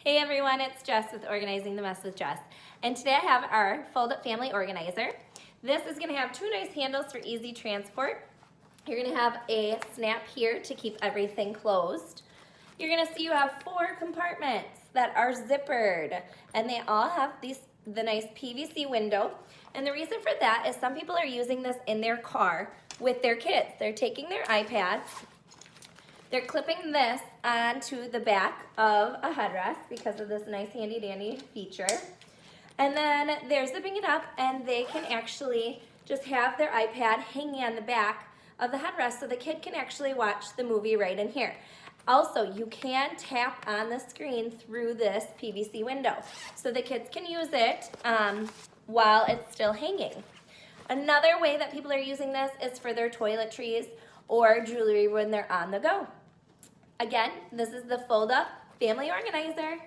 Hey everyone, it's Jess with Organizing the Mess with Jess. And today I have our fold-up family organizer. This is going to have two nice handles for easy transport. You're going to have a snap here to keep everything closed. You're going to see you have 4 compartments that are zippered, and they all have the nice PVC window. And the reason for that is some people are using this in their car with their kids. They're taking their iPads, they're clipping this onto the back of a headrest because of this nice handy dandy feature. And then they're zipping it up and they can actually just have their iPad hanging on the back of the headrest so the kid can actually watch the movie right in here. Also, you can tap on the screen through this PVC window so the kids can use it while it's still hanging. Another way that people are using this is for their toiletries or jewelry when they're on the go. Again, this is the fold-up family organizer.